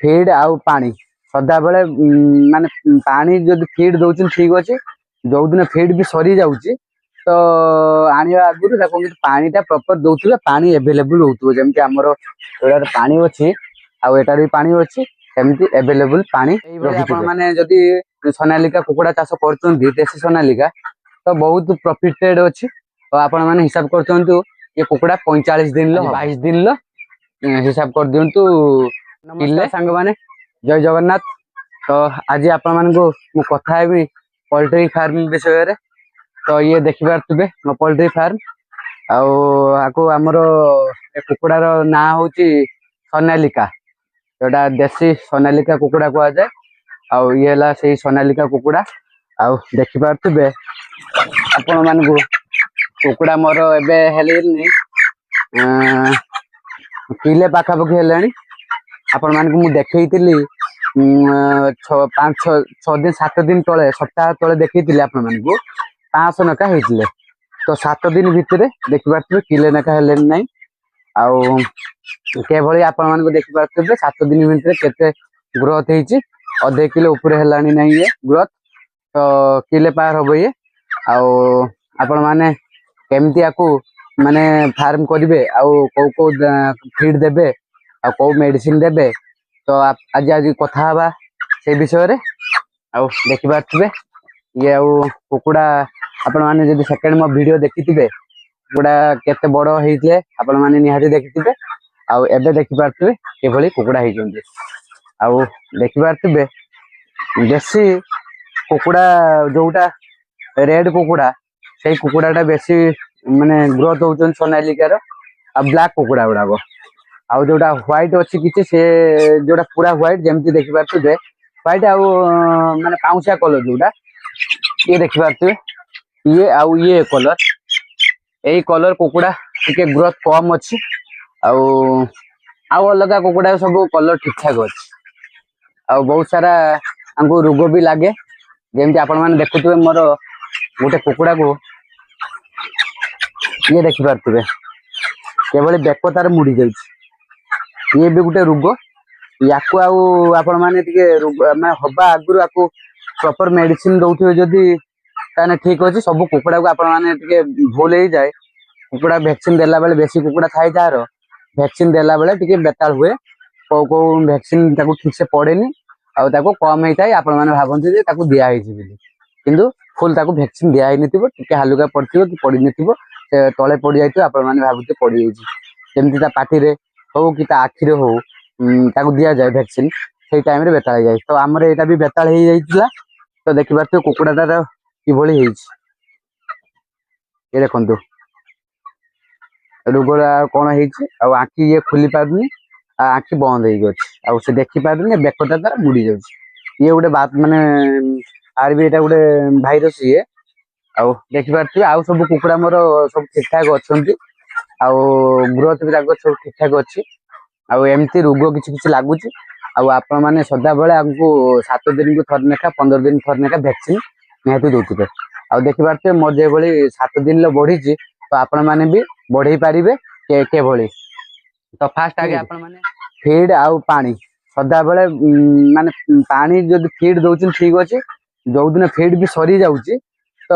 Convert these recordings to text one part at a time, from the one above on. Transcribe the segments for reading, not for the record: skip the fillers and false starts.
Feed ଆଉ ପାଣି ସଦାବେଳେ ମାନେ ପାଣି ଯଦି ଫିଡ୍ ଦଉଛନ୍ତି ଠିକ ଅଛି। ଯୋଉଦିନ ଫିଡ୍ ବି ସରି ଯାଉଛି ତ ଆଣିବା ଆଗରୁ ତାକୁ ପାଣିଟା ପ୍ରପର ଦଉଥିବେ, ପାଣି ଏଭେଲେବୁଲ ହଉଥିବ। ଯେମିତି ଆମର ଏଟାରେ ପାଣି ଅଛି ଆଉ ଏଟାରେ ବି ପାଣି ଅଛି, ସେମିତି ଏଭେଲେବୁଲ ପାଣି ରଖିଥିବେ। ଆପଣ ମାନେ ଯଦି ସୋନାଲିକା କୁକୁଡ଼ା ଚାଷ କରୁଛନ୍ତି, ଦେଶୀ ସୋନାଲିକା, ତ ବହୁତ ପ୍ରଫିଟେଡ ଅଛି। ତ ଆପଣ ମାନେ ହିସାବ କରୁଛନ୍ତି ଏ କୁକୁଡ଼ା 45 ଦିନର 22 ଦିନର ହିସାବ କରିଦିଅନ୍ତୁ କିଲେ। ସାଙ୍ଗମାନେ ଜୟ ଜଗନ୍ନାଥ। ତ ଆଜି ଆପଣ ମାନଙ୍କୁ ମୁଁ କଥା ହେବି ପୋଲ୍ଟ୍ରି ଫାର୍ମ ବିଷୟରେ। ତ ଇଏ ଦେଖିପାରୁଥିବେ ମୋ ପୋଲ୍ଟ୍ରି ଫାର୍ମ, ଆଉ ଆକୁ ଆମର ଏ କୁକୁଡ଼ାର ନାଁ ହଉଛି ସୋନାଲିକା। ଯୋଉଟା ଦେଶୀ ସୋନାଲିକା କୁକୁଡ଼ା କୁହାଯାଏ। ଆଉ ଇଏ ହେଲା ସେଇ ସୋନାଲିକା କୁକୁଡ଼ା। ଆଉ ଦେଖିପାରୁଥିବେ ଆପଣ ମାନଙ୍କୁ କୁକୁଡ଼ା ମୋର ଏବେ ହେଲେଣି କିଲେ ପାଖାପାଖି ହେଲାଣି। ଆପଣ ମାନଙ୍କୁ ମୁଁ ଦେଖେଇଥିଲି 5-6 ଦିନ 7 ଦିନ ତଳେ, ସପ୍ତାହ ତଳେ ଦେଖେଇଥିଲି ଆପଣ ମାନଙ୍କୁ 500 ଲେଖା ହେଇଥିଲେ। ତ 7 ଦିନ ଭିତରେ ଦେଖିପାରୁଥିବେ କିଲେ ଲେଖା ହେଲେଣି ନାହିଁ। ଆଉ କେଭଳି ଆପଣ ମାନଙ୍କୁ ଦେଖିପାରୁଥିବେ 7 ଦିନ ଭିତରେ କେତେ ଗ୍ରୋଥ ହେଇଛି। ଅଧେ କିଲୋ ଉପରେ ହେଲାଣି ନାହିଁ ଇଏ ଗ୍ରୋଥ। ତ କିଲେ ପାର ହବ ଇଏ। ଆଉ ଆପଣ ମାନେ କେମିତି ଆକୁ ମାନେ ଫାର୍ମ କରିବେ, ଆଉ କୋଉ କୋଉ ଫିଡ୍ ଦେବେ, ଆଉ କୋଉ ମେଡିସିନ ଦେବେ, ତ ଆଜି କଥା ହବା ସେ ବିଷୟରେ। ଆଉ ଦେଖିପାରୁଥିବେ ଇଏ ଆଉ କୁକୁଡ଼ା ଆପଣ ମାନେ ଯଦି ସେକେଣ୍ଡ ମୋ ଭିଡିଓ ଦେଖିଥିବେ, କୁକୁଡ଼ା କେତେ ବଡ ହେଇଥିଲେ ଆପଣ ମାନେ ନିହାତି ଦେଖିଥିବେ। ଆଉ ଏବେ ଦେଖିପାରୁଥିବେ କିଭଳି କୁକୁଡ଼ା ହେଇଛନ୍ତି। ଆଉ ଦେଖିପାରୁଥିବେ ଦେଶୀ କୁକୁଡ଼ା ଯୋଉଟା ରେଡ୍ କୁକୁଡ଼ା, ସେଇ କୁକୁଡ଼ାଟା ବେଶୀ ମାନେ ଗ୍ରୋଥ ହଉଛନ୍ତି ସୋନାଲିକାର। ଆଉ ବ୍ଲାକ୍ କୁକୁଡ଼ା ଗୁଡାକ, ଆଉ ଯୋଉଟା ହ୍ୱାଇଟ୍ ଅଛି କିଛି, ସେ ଯୋଉଟା ପୁରା ହ୍ୱାଇଟ୍ ଯେମିତି ଦେଖିପାରୁଥିବେ ହ୍ୱାଇଟ୍ ଆଉ ମାନେ ପାଉଁଶିଆ କଲର ଯୋଉଟା, ଇଏ ଦେଖିପାରୁଥିବେ ଇଏ ଆଉ ଇଏ କଲର, ଏଇ କଲର କୁକୁଡ଼ା ଟିକେ ଗ୍ରୋଥ କମ ଅଛି। ଆଉ ଅଲଗା କୁକୁଡ଼ା ସବୁ କଲର ଠିକ ଠାକ ଅଛି। ଆଉ ବହୁତ ସାରା ଆମକୁ ରୋଗ ବି ଲାଗେ। ଯେମିତି ଆପଣ ମାନେ ଦେଖୁଥିବେ ମୋର ଗୋଟେ କୁକୁଡ଼ାକୁ ଇଏ ଦେଖିପାରୁଥିବେ କେବଳ ବେକ ତାର ମୁଡି ଯାଉଛି। ଇଏ ବି ଗୋଟେ ରୋଗ। ୟାକୁ ଆଉ ଆପଣ ମାନେ ଟିକେ ମାନେ ହବା ଆଗରୁ ଆକୁ ପ୍ରପର ମେଡିସିନ ଦଉଥିବେ ଯଦି ତାହେଲେ ଠିକ ଅଛି। ସବୁ କୁକୁଡ଼ାକୁ ଆପଣ ମାନେ ଟିକେ ଭୁଲ ହେଇଯାଏ। କୁକୁଡ଼ା ଭ୍ୟାକ୍ସିନ ଦେଲା ବେଳେ, ବେଶୀ କୁକୁଡ଼ା ଥାଏ ଯାହାର, ଭ୍ୟାକ୍ସିନ ଦେଲା ବେଳେ ଟିକେ ବେତାଳ ହୁଏ। କୋଉ ଭ୍ୟାକ୍ସିନ ତାକୁ ଠିକ ସେ ପଡେନି, ଆଉ ତାକୁ କମ ହେଇଥାଏ। ଆପଣ ମାନେ ଭାବନ୍ତି ଯେ ତାକୁ ଦିଆହେଇଛି ବୋଲି, କିନ୍ତୁ ଫୁଲ ତାକୁ ଭ୍ୟାକ୍ସିନ ଦିଆ ହେଇନଥିବ। ଟିକେ ହାଲୁକା ପଡିଥିବ କି ପଡିନଥିବ, ସେ ତଳେ ପଡି ଯାଇଥିବ, ଆପଣ ମାନେ ଭାବୁଥିବେ ପଡିଯାଇଛି। ଯେମିତି ତା ପାଟିରେ ହଉ କି ତା ଆଖିରେ ହଉ ତାକୁ ଦିଆଯାଏ ଭ୍ୟାକ୍ସିନ, ସେଇ ଟାଇମ ରେ ବେତାଳ ହେଇଯାଏ। ତ ଆମର ଏଇଟା ବି ବେତାଳ ହେଇଯାଇଥିଲା। ତ ଦେଖିପାରୁଥିବେ କୁକୁଡ଼ାଟାର କିଭଳି ହେଇଛି। ଏ ଦେଖନ୍ତୁ ରୋଗଟା କଣ ହେଇଛି। ଆଉ ଆଖି ଇଏ ଖୋଲି ପାରୁନି, ଆଉ ଆଖି ବନ୍ଦ ହେଇକି ଅଛି। ଆଉ ସେ ଦେଖି ପାରୁନି, ବେକଟା ତାର ବୁଡି ଯାଉଛି। ଇଏ ଗୋଟେ ମାନେ ଆର ବି ଏଇଟା ଗୋଟେ ଭାଇରସ ଇଏ। ଆଉ ଦେଖିପାରୁଥିବେ ଆଉ ସବୁ କୁକୁଡ଼ା ମୋର ସବୁ ଠିକ ଠାକ ଅଛନ୍ତି। ଆଉ ଗ୍ରୋଥ ବି ତାଙ୍କର ସବୁ ଠିକ ଠାକ ଅଛି। ଆଉ ଏମିତି ରୋଗ କିଛି କିଛି ଲାଗୁଛି। ଆଉ ଆପଣ ମାନେ ସଦାବେଳେ ଆମକୁ 7 ଦିନକୁ ଥରେ ଲେଖା, 15 ଦିନ ଥରେ ଲେଖା ଭ୍ୟାକ୍ସିନ ନିହାତି ଦଉଥିବେ। ଆଉ ଦେଖିପାରୁଥିବେ ମୋର ଯେଭଳି 7 ଦିନରେ ବଢିଛି, ତ ଆପଣ ମାନେ ବି ବଢେଇ ପାରିବେ କେଭଳି। ତ ଫାଷ୍ଟ ଆଗେ ଆପଣ ମାନେ ଫିଡ୍ ଆଉ ପାଣି ସଦାବେଳେ ମାନେ ପାଣି ଯଦି ଫିଡ୍ ଦଉଛନ୍ତି ଠିକ ଅଛି। ଯୋଉଦିନ ଫିଡ୍ ବି ସରି ଯାଉଛି ତ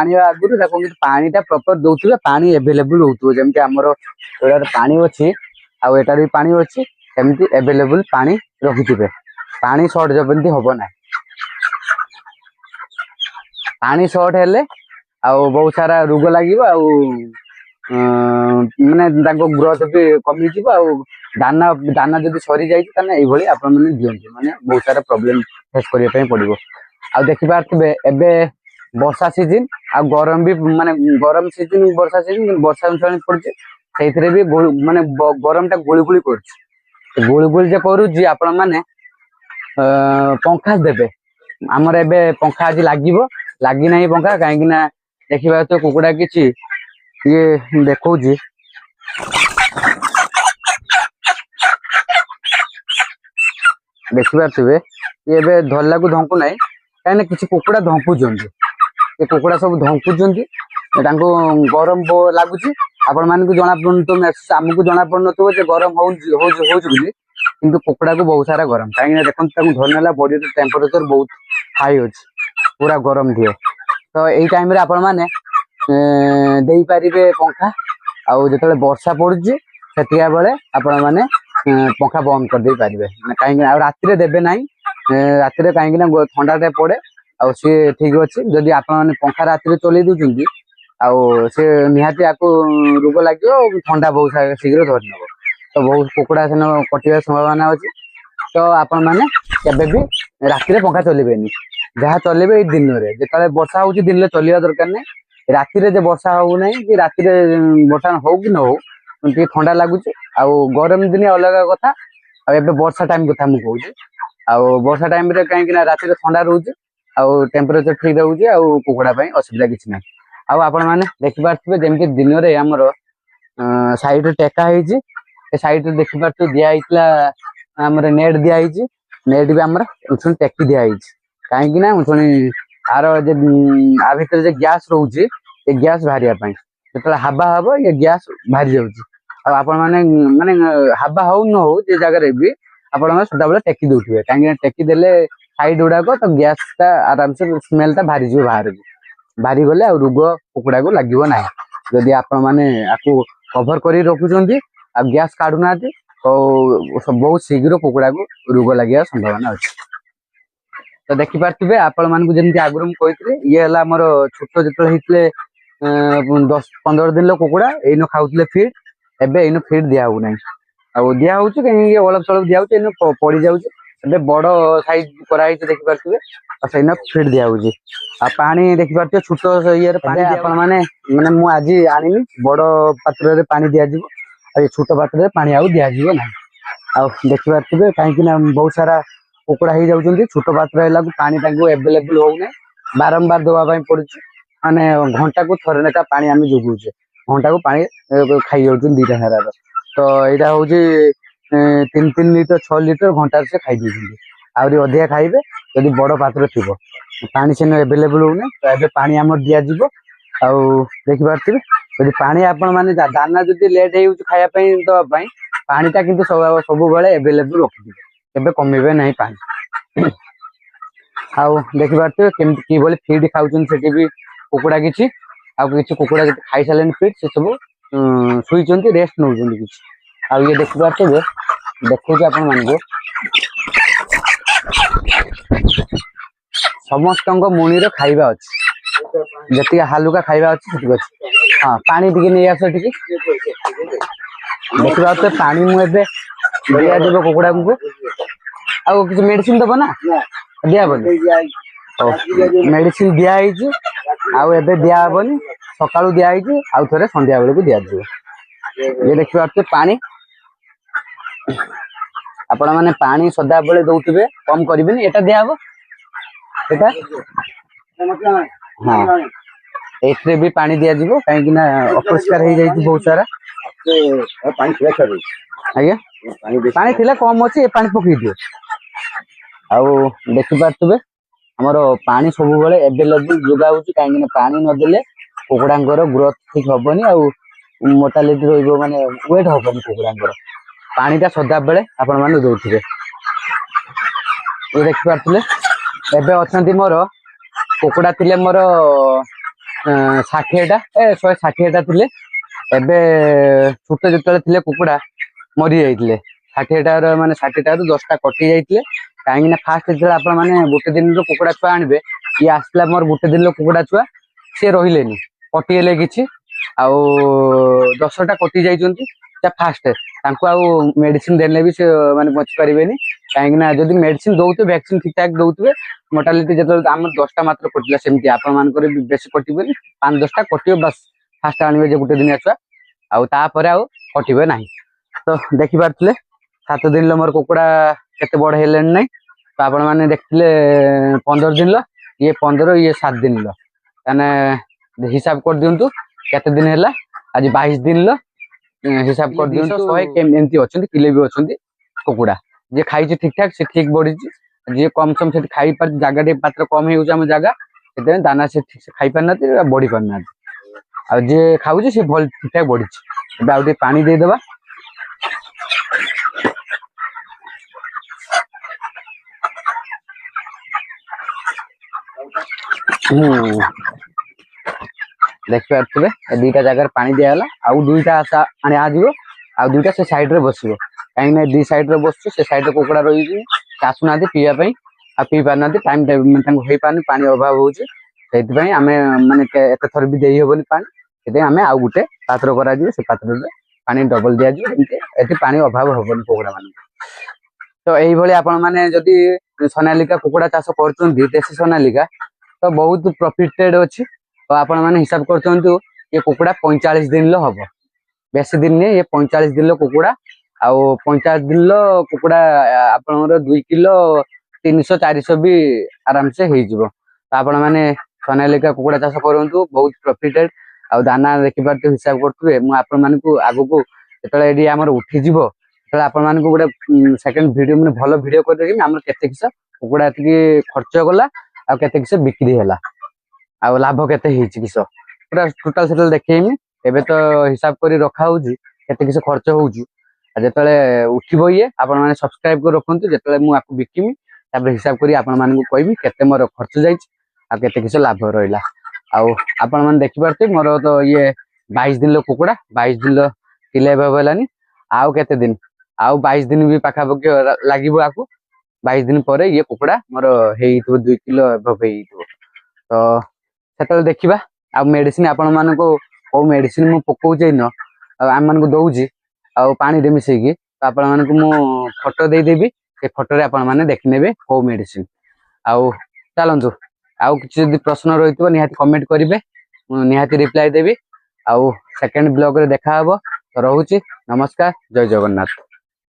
ଆଣିବା ଆଗରୁ ତାକୁ ପାଣିଟା ପ୍ରପର ଦଉଥିବେ, ପାଣି ଏଭେଲେବୁଲ ହଉଥିବ। ଯେମିତି ଆମର ଏଟାରେ ପାଣି ଅଛି ଆଉ ଏଟାରେ ବି ପାଣି ଅଛି, ସେମିତି ଏଭେଲେବୁଲ ପାଣି ରଖିଥିବେ। ପାଣି ସର୍ଟ ଯେମିତି ହବ ନାହିଁ। ପାଣି ସର୍ଟ ହେଲେ ଆଉ ବହୁତ ସାରା ରୋଗ ଲାଗିବ। ଆଉ ମାନେ ତାଙ୍କ ଗ୍ରୋଥ ବି କମିଯିବ। ଆଉ ଦାନା ଯଦି ସରିଯାଇଛି, ତାହେଲେ ଏଇଭଳି ଆପଣ ମାନେ ଦିଅନ୍ତୁ, ମାନେ ବହୁତ ସାରା ପ୍ରୋବ୍ଲେମ ଫେସ୍ କରିବା ପାଇଁ ପଡିବ। ଆଉ ଦେଖିପାରୁଥିବେ ଏବେ ବର୍ଷା ସିଜିନ, ଆଉ ଗରମ ବି, ମାନେ ଗରମ ସିଜିନ ବର୍ଷା ସିଜିନ, ବର୍ଷା ପଡୁଛି, ସେଇଥିରେ ବି ମାନେ ଗରମ ଟା ଗୁଳି ଗୁଳି କରୁଛି। ଗୁଳି ଗୁଳି ଯେ କରୁଛି, ଆପଣ ମାନେ ପଙ୍ଖା ଦେବେ। ଆମର ଏବେ ପଙ୍ଖା ଆଜି ଲାଗିନାହିଁ ପଙ୍ଖା, କାହିଁକି ନା ଦେଖିବା ତ କୁକୁଡ଼ା କିଛି ଇଏ ଦେଖଉଛି। ଦେଖିପାରୁଥିବେ ଏବେ ଧରିଲାକୁ ଧଙ୍କୁ ନାହିଁ, କାହିଁକିନା କିଛି କୁକୁଡ଼ା ଧମ୍ପୁଛନ୍ତି। ଏ କୁକୁଡ଼ା ସବୁ ଧମ୍ପୁଛନ୍ତି, ତାଙ୍କୁ ଗରମ ଲାଗୁଛି। ଆପଣ ମାନଙ୍କୁ ଜଣା ପଡୁନଥିବ, ଆମକୁ ଜଣା ପଡୁନଥିବ ଯେ ଗରମ ହଉଛି ବୋଲି, କିନ୍ତୁ କୁକୁଡ଼ାକୁ ବହୁତ ସାରା ଗରମ, କାହିଁକିନା ଦେଖନ୍ତୁ ତାକୁ ଧରିନେଲା ବଡିର ଟେମ୍ପରେଚର ବହୁତ ହାଇ ଅଛି, ପୁରା ଗରମ ଦିଏ। ତ ଏଇ ଟାଇମରେ ଆପଣ ମାନେ ଦେଇପାରିବେ ପଙ୍ଖା। ଆଉ ଯେତେବେଳେ ବର୍ଷା ପଡୁଛି ସେତିକା ବେଳେ ଆପଣ ମାନେ ପଙ୍ଖା ବନ୍ଦ କରିଦେଇ ପାରିବେ, କାହିଁକି ଆଉ ରାତିରେ ଦେବେ ନାହିଁ। ରାତିରେ କାହିଁକି ନା ଥଣ୍ଡାଟେ ପଡେ। ଆଉ ସିଏ ଠିକ ଅଛି, ଯଦି ଆପଣ ମାନେ ପଙ୍ଖା ରାତିରେ ଚଲେଇ ଦଉଛନ୍ତି ଆଉ ସେ ନିହାତି ଆକୁ ରୋଗ ଲାଗିବ ଆଉ ଥଣ୍ଡା ବହୁତ ଶୀଘ୍ର ଧରିନବ। ତ ବହୁତ କୁକୁଡ଼ା ସେନ କଟିବାର ସମ୍ଭାବନା ଅଛି। ତ ଆପଣ ମାନେ କେବେ ବି ରାତିରେ ପଙ୍ଖା ଚଲେଇବେନି, ଯାହା ଚଲେଇବେ ଏଇ ଦିନରେ। ଯେତେବେଳେ ବର୍ଷା ହଉଛି ଦିନରେ ଚଲେଇବା ଦରକାର ନାହିଁ। ରାତିରେ ଯେ ବର୍ଷା ହଉନାହିଁ କି ରାତିରେ ବର୍ଷା ହଉ କି ନ ହଉ ଟିକେ ଥଣ୍ଡା ଲାଗୁଛି। ଆଉ ଗରମ ଦିନେ ଅଲଗା କଥା, ଆଉ ଏବେ ବର୍ଷା ଟାଇମ କଥା ମୁଁ କହୁଛି। ଆଉ ବର୍ଷା ଟାଇମରେ କାହିଁକି ନା ରାତିରେ ଥଣ୍ଡା ରହୁଛି ଆଉ ଟେମ୍ପରେଚର ଠିକ ରହୁଛି, ଆଉ କୁକୁଡ଼ା ପାଇଁ ଅସୁବିଧା କିଛି ନାହିଁ। ଆଉ ଆପଣ ମାନେ ଦେଖିପାରୁଥିବେ ଯେମିତି ଦିନରେ ଆମର ସାଇଡରେ ଟେକା ହେଇଛି, ସେ ସାଇଡରେ ଦେଖିପାରୁଥିବେ ଦିଆ ହେଇଥିଲା ଆମର ନେଟ୍ ଦିଆ ହେଇଛି। ନେଟ୍ ବି ଆମର ଟେକି ଦିଆ ହେଇଛି, କାହିଁକି ନା ଆର ଆ ଭିତରେ ଯେ ଗ୍ୟାସ ରହୁଛି ଏ ଗ୍ୟାସ ବାହାରିବା ପାଇଁ। ଯେତେବେଳେ ହାବା ହବ ଏ ଗ୍ୟାସ ବାହାରି ଯାଉଛି। ଆଉ ଆପଣ ମାନେ ହାବା ହଉ ନ ହଉ ଯେ ଜାଗାରେ ବି ଆପଣ ସଦାବେଳେ ଟେକି ଦଉଥିବେ, କାହିଁକି ନା ଟେକି ଦେଲେ ସାଇଡ ଗୁଡାକ ତ ଗ୍ୟାସ ଟା ଆରାମସେ ସ୍ମେଲ ଟା ବାହାରିଯିବ ବାହାରକୁ। ବାହାରିଗଲେ ଆଉ ରୋଗ କୁକୁଡ଼ାକୁ ଲାଗିବ ନାହିଁ। ଯଦି ଆପଣ ମାନେ ଆକୁ କଭର କରି ରଖୁଛନ୍ତି ଆଉ ଗ୍ୟାସ କାଢୁନାହାନ୍ତି ତ ବହୁତ ଶୀଘ୍ର କୁକୁଡ଼ାକୁ ରୋଗ ଲାଗିବାର ସମ୍ଭାବନା ଅଛି। ତ ଦେଖିପାରୁଥିବେ ଆପଣ ମାନଙ୍କୁ ଯେମିତି ଆଗରୁ ମୁଁ କହିଥିଲି, ଇଏ ହେଲା ଆମର ଛୋଟ ଯେତେବେଳେ ହେଇଥିଲେ 10-15 ଦିନର କୁକୁଡ଼ା, ଏଇନୁ ଖାଉଥିଲେ ଫିଡ୍। ଏବେ ଏଇନୁ ଫିଡ୍ ଦିଆ ହଉନାହିଁ, ଆଉ ଦିଆ ହଉଛି କାହିଁକି ଅଳପ ସଳପ ଦିଆ ହଉଛି, ଏଇନୁ ପଡିଯାଉଛି। ଏବେ ବଡ ସାଇଜ କରାହେଇଛି ଦେଖିପାରୁଥିବେ, ଆଉ ସେଇନ ଫିଡ୍ ଦିଆ ହଉଛି। ଆଉ ପାଣି ଦେଖିପାରୁଥିବେ ଛୋଟ ଇଏରେ ପାଣି ଆପଣ ମାନେ ମୁଁ ଆଜି ଆଣିଲି, ବଡ ପାତ୍ରରେ ପାଣି ଦିଆଯିବ, ଆଉ ଏ ଛୋଟ ପାତ୍ରରେ ପାଣି ଆଉ ଦିଆଯିବ ନାହିଁ। ଆଉ ଦେଖିପାରୁଥିବେ କାହିଁକି ନା ବହୁତ ସାରା କୁକୁଡ଼ା ହେଇଯାଉଛନ୍ତି, ଛୋଟ ପାତ୍ର ହେଲାକୁ ପାଣି ତାଙ୍କୁ ଆଭେଲେବୁଲ ହଉନାହିଁ, ବାରମ୍ବାର ଦବା ପାଇଁ ପଡୁଛି। ମାନେ ଘଣ୍ଟାକୁ ଥରେ ଲେଖା ପାଣି ଆମେ ଯୋଗଉଛେ, ଘଣ୍ଟାକୁ ପାଣି ଖାଇ ଯାଉଛନ୍ତି ଦିଟା ସାରାର। ତ ଏଇଟା ହଉଛି 3 ଲିଟର 6 ଲିଟର ଘଣ୍ଟାରେ ସେ ଖାଇ ଦଉଛନ୍ତି। ଆହୁରି ଅଧିକା ଖାଇବେ ଯଦି ବଡ ପାତ୍ର ଥିବ। ପାଣି ସେନ ଆଭେଲେବୁଲ ହଉନି, ତ ଏବେ ପାଣି ଆମର ଦିଆଯିବ। ଆଉ ଦେଖିପାରୁଥିବେ ଯଦି ପାଣି ଆପଣ ମାନେ ଦାନା ଯଦି ଲେଟ୍ ହେଇଯାଉଛି ଖାଇବା ପାଇଁ ଦବା ପାଇଁ, ପାଣି ଟା କିନ୍ତୁ ସବୁବେଳେ ଆଭେଲେବୁଲ ରଖିଥିବେ, କେବେ କମିବେ ନାହିଁ ପାଣି। ଆଉ ଦେଖିପାରୁଥିବେ କେମିତି କିଭଳି ଫିଡ୍ ଖାଉଛନ୍ତି ସେଠି ବି କୁକୁଡ଼ା କିଛି। ଆଉ କିଛି କୁକୁଡ଼ା ଯଦି ଖାଇସାରିଲେଣି ଫିଡ୍, ସେ ସବୁ ଶୋଇଛନ୍ତି, ରେଷ୍ଟ ନଉଛନ୍ତି କିଛି। ଆଉ ଇଏ ଦେଖିପାରୁଥିବେ, ଦେଖଉଛି ଆପଣ ମାନଙ୍କୁ, ସମସ୍ତଙ୍କ ମୁଣିର ଖାଇବା ଅଛି, ଯେତିକି ହାଲୁକା ଖାଇବା ଅଛି ସେତିକି ଅଛି। ହଁ ପାଣି ଟିକେ ନେଇ ଆସ ଏଠିକି। ଦେଖିପାରୁଥିବେ ପାଣି ମୁଁ ଏବେ ଦିଆଯିବ କୁକୁଡ଼ାଙ୍କୁ। ଆଉ କିଛି ମେଡିସିନ ଦବ ନା, ଦିଆହବନି? ମେଡିସିନ ଦିଆ ହେଇଛି, ଆଉ ଏବେ ଦିଆହବନି। ସକାଳୁ ଦିଆହେଇଛି, ଆଉ ଥରେ ସନ୍ଧ୍ୟା ବେଳକୁ ଦିଆଯିବ। ଇଏ ଦେଖିପାରୁଥିବେ ପାଣି, ଆପଣ ମାନେ ପାଣି ସଦାବେଳେ ଦଉଥିବେ, କମ କରିବେନି। ଏଟା ଦିଆହବ, ଏଟା ହଁ, ଏଥିରେ ବି ପାଣି ଦିଆଯିବ, କାହିଁକି ନା ଅପରିଷ୍କାର ହେଇଯାଇଛି ବହୁତ ସାରା। ଆଜ୍ଞା ପାଣି ଥିଲା କମ ଅଛି, ଏ ପାଣି ପକେଇ ଦିଅ। ଆଉ ଦେଖିପାରୁଥିବେ ଆମର ପାଣି ସବୁବେଳେ ଆଭେଲେବୁଲ ଯୋଗା ହଉଛି, କାହିଁକି ନା ପାଣି ନଦେଲେ କୁକୁଡ଼ାଙ୍କର ଗ୍ରୋଥ ଠିକ ହବନି, ଆଉ ମୋର୍ଟାଲିଟି ରହିବ, ମାନେ ୱେଟ ହବନି କୁକୁଡ଼ାଙ୍କର। ପାଣି ଟା ସଦାବେଳେ ଆପଣ ମାନେ ଦଉଥିବେ। ଦେଖିପାରୁଥିଲେ ଏବେ ଅଛନ୍ତି ମୋର କୁକୁଡ଼ା ଥିଲେ ମୋର 60ଟା 160ଟା ଥିଲେ। ଏବେ ଛୋଟ ଯେତେବେଳେ ଥିଲେ କୁକୁଡ଼ା ମରି ଯାଇଥିଲେ। 60ଟାର ମାନେ 60ଟାରୁ 10ଟା କଟି ଯାଇଥିଲେ, କାହିଁକି ନା ଫାଷ୍ଟ ଯେତେବେଳେ ଆପଣ ମାନେ ଗୋଟେ ଦିନର କୁକୁଡ଼ା ଛୁଆ ଆଣିବେ, ଇଏ ଆସିଥିଲା ମୋର ଗୋଟେ ଦିନର କୁକୁଡ଼ା ଛୁଆ, ସିଏ ରହିଲେନି, କଟିଗଲେ କିଛି। ଆଉ 10ଟା କଟି ଯାଇଛନ୍ତି ଫାଷ୍ଟ, ତାଙ୍କୁ ଆଉ ମେଡିସିନ ଦେଲେ ବି ସେ ମାନେ ବଞ୍ଚି ପାରିବେନି। କାହିଁକି ନା ଯଦି ମେଡିସିନ ଦଉଥିବେ, ଭ୍ୟାକ୍ସିନ ଠିକ ଠାକ ଦଉଥିବେ, ମୋର୍ଟାଲିଟି ଯେତେବେଳେ ଆମର 10ଟା ମାତ୍ର କଟିଲା, ସେମିତି ଆପଣ ମାନଙ୍କର ବି ବେଶୀ କଟିବନି, 5-10ଟା କଟିବ ବାସ୍। ଫାଷ୍ଟ ଆଣିବେ ଯେ ଗୋଟେ ଦିନିଆ ଛୁଆ, ଆଉ ତାପରେ ଆଉ କଟିବେ ନାହିଁ। ତ ଦେଖିପାରୁଥିଲେ 7 ଦିନର ମୋର କୁକୁଡ଼ା କେତେ ବଡ ହେଲେଣି ନାଇଁ। ତ ଆପଣ ମାନେ ଦେଖିଥିଲେ 15 ଦିନର, ଇଏ 15, ଇଏ 7 ଦିନର, ତାହେଲେ ହିସାବ କରିଦିଅନ୍ତୁ କେତେ ଦିନ ହେଲା। ଆଜି 22 ଦିନର ହିସାବ କରିଦିଅନ୍ତୁ। 100 ଏମିତି ଅଛନ୍ତି, କିଲେ ବି ଅଛନ୍ତି କୁକୁଡ଼ା। ଯିଏ ଖାଇଛି ଠିକ ଠାକ, ସେ ଠିକ ବଢିଛି। ଯିଏ କମ ସମ ସେଠି ଖାଇପାରୁଛି, ଜାଗା ଟିକେ ପାତ୍ର କମ ହେଇଯାଉଛି ଆମ ଜାଗା, ସେଥିପାଇଁ ଦାନା ସେ ଠିକ ସେ ଖାଇ ପାରୁନାହାନ୍ତି, ବଢି ପାରୁନାହାନ୍ତି। ଆଉ ଯିଏ ଖାଉଛି ସେ ଭଲ ଠିକ ଠାକ ବଢିଛି। ଏବେ ଆଉ ଟିକେ ପାଣି ଦେଇଦବା। देखि पारे ए दुईटा जगह पानी दिगला आउ दुईटा आनिज आउ दुईटा से साइड रे बस कहीं दी साइड रे बस से साइड रे कुकुड़ा रही आसुना पीवाई आ पी पारना टाइम हो पानी पानी अभाव हो आम माने एत थर भी दे हेबनी पानी आम आउ गोटे पात्र कर पात्र पानी डबल दिज्व पानी अभाव हेबनी कुकुड़ा मान तो यही आपण मैंने जदि सोनालिका कुकुड़ा चाष कर देशी सोनालिका तो बहुत प्रॉफिटेड अच्छी तो आपण मैंने हिसाब कर ये कुकुड़ा 45 दिन हम बेसी दिन नहीं ये 45 दिन कुकुड़ा आउ 45 दिन कुकुड़ा आपनर 2 किलो 300 400 भी आराम से हो आपण मैंने सोनालिका कुकुड़ा चाष करूँ बहुत प्रॉफिटेड आ दाना देखी पारे हिसाब करुवे मुझे आगु को ये आमर उठीज आपण मान गोटे सेकेंड वीडियो मैंने भल वीडियो करदेवी आम केते किस कुकुड़ा ये खर्च गला आ केते किस बिक्री है आ लाभ केते किस पूरा टोटाल सेटल देखेमी एबे तो हिसाब करी रखा होउची केते किस खर्च होउची जेतले उठिबो ये आपण माने सब्सक्राइब कर रखंतु जेतले मु आपको बिकिमी तापर हिसाब करी आपण मान को कहबी केते मोर खर्च जाइछ आ केते किस लाभ रहिला आ आपण मान देखि पारते मोर तो ये 22 दिन कुकुड़ा 22 दिन किले हेलानी आउ केते दिन आउ 22 दिन भी पाखापाखि लगे आपको 22 दिन पर ये कुकुड़ा मोर हो 2 किलो तो से देखा आ मेडिसिन आपण मान को मेडिसिन मु पकाउचे न आम मान को दौची आ पानी रे मिसेकी तो आपण मान को मु फोटो दे देबी से फोटो रे आपण माने देखनेबे को मेडिसिन आउ चलंतु आउ किछ यदि प्रश्न रहितो निहाती कमेंट करिवे निहाती रिप्लाई देबी आउ सेकंड ब्लॉग रे देखा हबो तो रहूची नमस्कार जय जगन्नाथ।